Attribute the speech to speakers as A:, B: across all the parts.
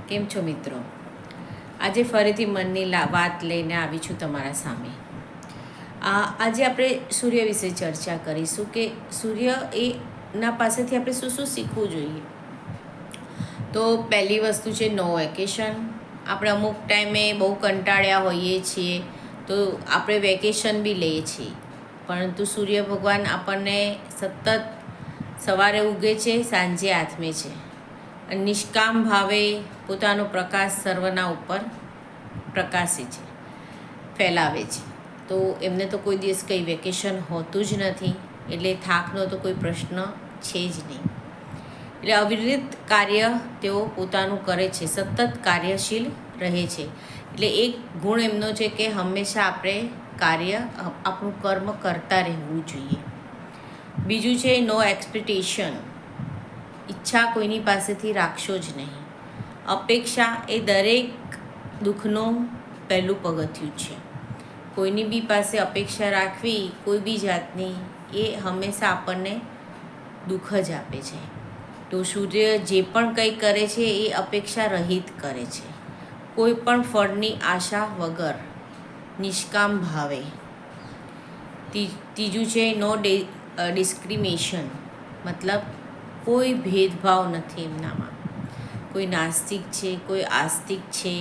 A: કેમ છો મિત્રો? આજે ફરીથી મનની વાત લઈને આવી છું તમારા સામે. આજે આપણે સૂર્ય વિશે ચર્ચા કરીશું કે સૂર્ય એના પાસેથી આપણે શું શું શીખવું જોઈએ. તો પહેલી વસ્તુ છે નો વેકેશન. આપણે અમુક ટાઈમે બહુ કંટાળ્યા હોઈએ છીએ તો આપણે વેકેશન બી લઈએ છીએ, પરંતુ સૂર્ય ભગવાન આપણને સતત સવારે ઉગે છે, સાંજે આથમે છે. નિષ્કામ ભાવે પોતાનો પ્રકાશ સર્વના ઉપર પ્રકાશે છે, ફેલાવે છે. તો એમને તો કોઈ દિવસ કંઈ વેકેશન હોતું જ નથી, એટલે થાકનો તો કોઈ પ્રશ્ન છે જ નહીં. એટલે અવિરત કાર્ય તેઓ પોતાનું કરે છે, સતત કાર્યશીલ રહે છે. એટલે એક ગુણ એમનો છે કે હંમેશા આપણે આપણું કર્મ કરતા રહેવું જોઈએ. બીજું છે નો એક્સપેક્ટેશન. ઈચ્છા કોઈની પાસેથી રાખશો જ નહીં. અપેક્ષા એ દરેક દુઃખનું પહેલું પગથિયું છે. કોઈની બી પાસે અપેક્ષા રાખવી કોઈ બી જાતની એ હંમેશા આપણને દુઃખ જ આપે છે. તો સૂર્ય જે પણ કંઈ કરે છે એ અપેક્ષા રહિત કરે છે, કોઈ પણ ફળની આશા વગર, નિષ્કામ ભાવે. ત્રીજું છે નો ડિસ્ક્રિમિનેશન, મતલબ કોઈ ભેદભાવ નથી એમનામાં. કોઈ નાસ્તિક છે, કોઈ આસ્તિક છે,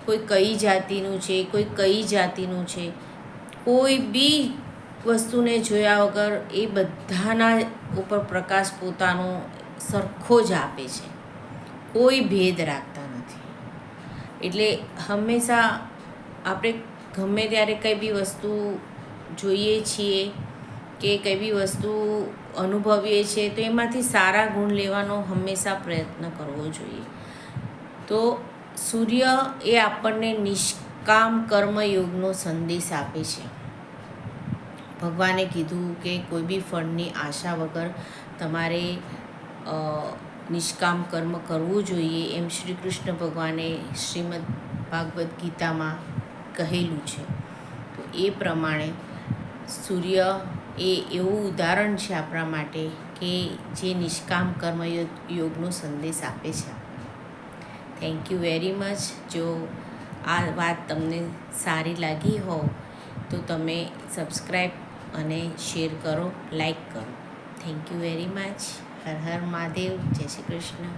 A: કોઈ કઈ જાતિનું છે, કોઈ કઈ જાતિનું છે, કોઈ બી વસ્તુને જોયા વગર એ બધાના ઉપર પ્રકાશ પોતાનો સરખો જ આપે છે, કોઈ ભેદ રાખતા નથી. એટલે હંમેશા આપણે ગમે ત્યારે કંઈ બી વસ્તુ જોઈએ છીએ કે કંઈ બી વસ્તુ અનુભવીએ છીએ તો એમાંથી સારા ગુણ લેવાનો હંમેશા પ્રયત્ન કરવો જોઈએ. તો સૂર્ય એ આપણને નિષ્કામ કર્મયોગનો સંદેશ આપે છે. ભગવાને કીધું કે કોઈ બી ફળની આશા વગર તમારે નિષ્કામ કર્મ કરવું જોઈએ, એમ શ્રી કૃષ્ણ ભગવાને શ્રીમદ ભાગવદ્ ગીતામાં કહેલું છે. તો એ પ્રમાણે સૂર્ય એ એવું ઉદાહરણ છે આપણા માટે કે જે નિષ્કામ કર્મયોગનો સંદેશ આપે છે. Thank you very much. જો આ વાત તમને સારી લાગી હોય તો તમે સબસ્ક્રાઈબ અને શેર કરો, લાઈક કરો. Thank you very much. Har Har Mahadev. જય શ્રી કૃષ્ણ.